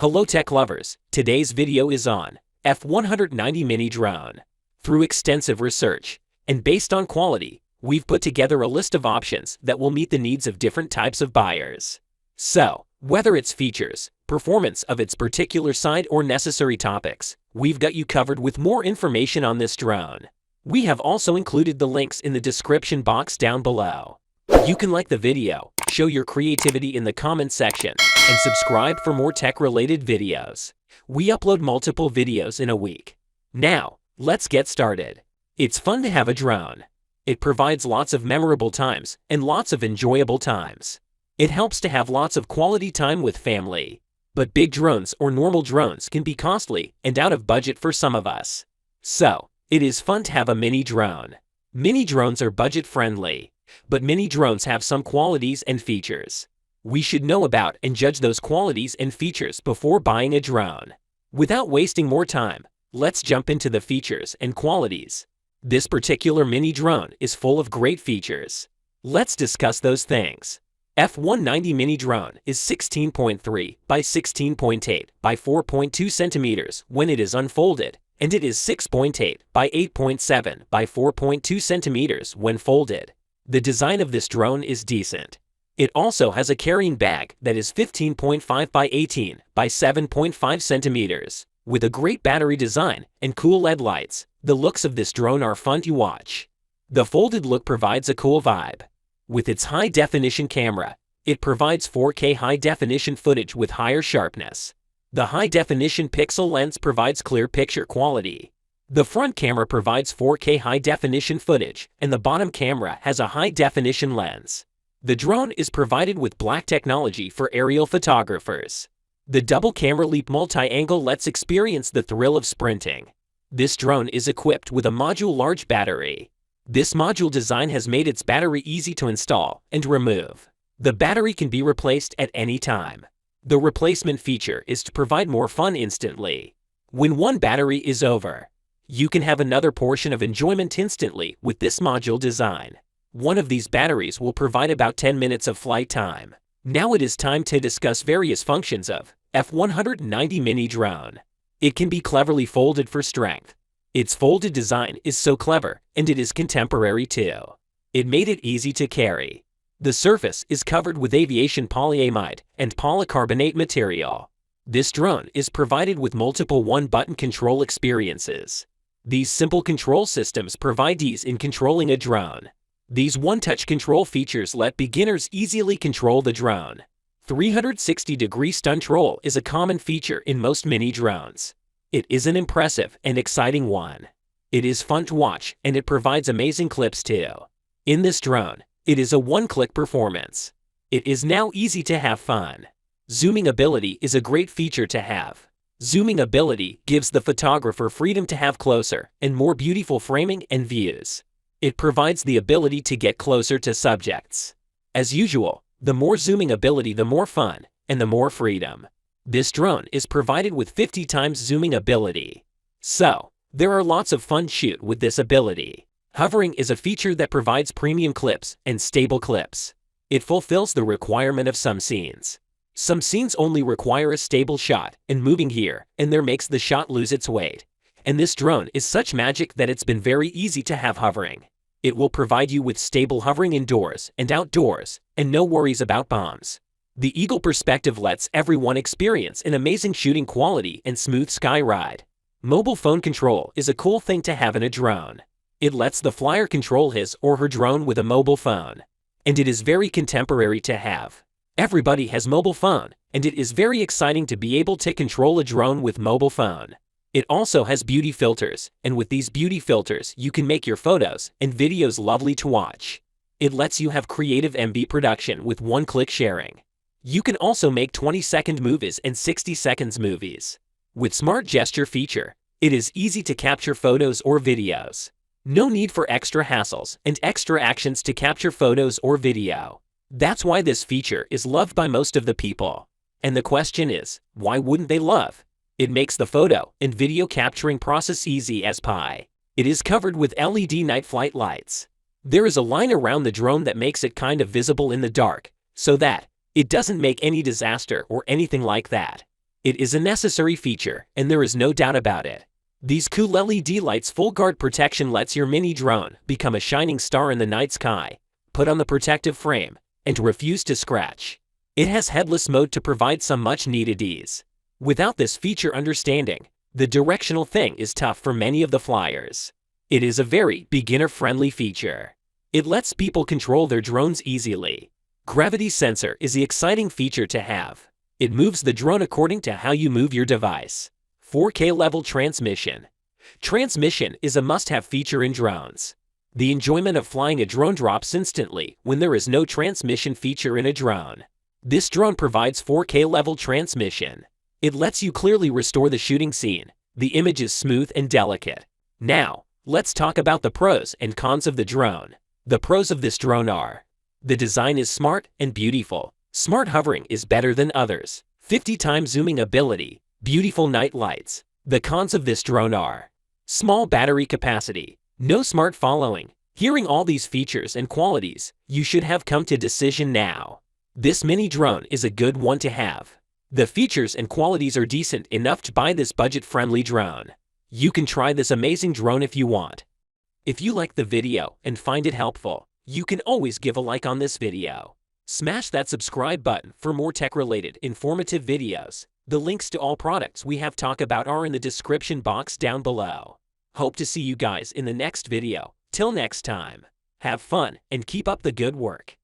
Hello tech lovers, today's video is on F190 Mini Drone. Through extensive research and based on quality, we've put together a list of options that will meet the needs of different types of buyers. So, whether it's features, performance of its particular side or necessary topics, we've got you covered with more information on this drone. We have also included the links in the description box down below. You can like the video, show your creativity in the comment section, and subscribe for more tech-related videos. We upload multiple videos in a week. Now, let's get started. It's fun to have a drone. It provides lots of memorable times and lots of enjoyable times. It helps to have lots of quality time with family. But big drones or normal drones can be costly and out of budget for some of us. So, it is fun to have a mini drone. Mini drones are budget-friendly, but mini drones have some qualities and features. We should know about and judge those qualities and features before buying a drone. Without wasting more time, let's jump into the features and qualities. This particular mini drone is full of great features. Let's discuss those things. F190 Mini Drone is 16.3 by 16.8 by 4.2 centimeters when it is unfolded, and it is 6.8 by 8.7 by 4.2 centimeters when folded. The design of this drone is decent. It also has a carrying bag that is 15.5 by 18 by 7.5 centimeters. With a great battery design and cool LED lights, the looks of this drone are fun to watch. The folded look provides a cool vibe. With its high-definition camera, it provides 4K high-definition footage with higher sharpness. The high-definition pixel lens provides clear picture quality. The front camera provides 4K high-definition footage, and the bottom camera has a high-definition lens. The drone is provided with black technology for aerial photographers. The double camera leap multi-angle lets experience the thrill of sprinting. This drone is equipped with a module large battery. This module design has made its battery easy to install and remove. The battery can be replaced at any time. The replacement feature is to provide more fun instantly. When one battery is over, you can have another portion of enjoyment instantly with this module design. One of these batteries will provide about 10 minutes of flight time. Now it is time to discuss various functions of F190 Mini Drone. It can be cleverly folded for strength. Its folded design is so clever, and it is contemporary too. It made it easy to carry. The surface is covered with aviation polyamide and polycarbonate material. This drone is provided with multiple one-button control experiences. These simple control systems provide ease in controlling a drone. These one-touch control features let beginners easily control the drone. 360-degree stunt roll is a common feature in most mini drones. It is an impressive and exciting one. It is fun to watch, and it provides amazing clips too. In this drone, it is a one-click performance. It is now easy to have fun. Zooming ability is a great feature to have. Zooming ability gives the photographer freedom to have closer and more beautiful framing and views. It provides the ability to get closer to subjects. As usual, the more zooming ability, the more fun, and the more freedom. This drone is provided with 50 times zooming ability. So, there are lots of fun shoot with this ability. Hovering is a feature that provides premium clips and stable clips. It fulfills the requirement of some scenes. Some scenes only require a stable shot and moving here and there makes the shot lose its weight. And this drone is such magic that it's been very easy to have hovering. It will provide you with stable hovering indoors and outdoors, and no worries about bombs. The eagle perspective lets everyone experience an amazing shooting quality and smooth sky ride. Mobile phone control is a cool thing to have in a drone. It lets the flyer control his or her drone with a mobile phone. And it is very contemporary to have. Everybody has mobile phone, and it is very exciting to be able to control a drone with mobile phone. It also has beauty filters, and with these beauty filters you can make your photos and videos lovely to watch. It lets you have creative MV production with one-click sharing. You can also make 20-second movies and 60 seconds movies. With Smart Gesture feature, it is easy to capture photos or videos. No need for extra hassles and extra actions to capture photos or video. That's why this feature is loved by most of the people. And the question is, why wouldn't they love? It makes the photo and video capturing process easy as pie. It is covered with LED night flight lights. There is a line around the drone that makes it kind of visible in the dark, so that it doesn't make any disaster or anything like that. It is a necessary feature, and there is no doubt about it. These cool LED lights' full guard protection lets your mini drone become a shining star in the night sky. Put on the protective frame and refuse to scratch. It has headless mode to provide some much-needed ease. Without this feature understanding, the directional thing is tough for many of the flyers. It is a very beginner-friendly feature. It lets people control their drones easily. Gravity sensor is the exciting feature to have. It moves the drone according to how you move your device. 4K level transmission. Transmission is a must-have feature in drones. The enjoyment of flying a drone drops instantly when there is no transmission feature in a drone. This drone provides 4K level transmission. It lets you clearly restore the shooting scene. The image is smooth and delicate. Now, let's talk about the pros and cons of the drone. The pros of this drone are: the design is smart and beautiful. Smart hovering is better than others. 50 times zooming ability. Beautiful night lights. The cons of this drone are: small battery capacity. No smart following. Hearing all these features and qualities, you should have come to decision now. This mini drone is a good one to have. The features and qualities are decent enough to buy this budget-friendly drone. You can try this amazing drone if you want. If you like the video and find it helpful, you can always give a like on this video. Smash that subscribe button for more tech-related, informative videos. The links to all products we have talked about are in the description box down below. Hope to see you guys in the next video. Till next time, have fun and keep up the good work.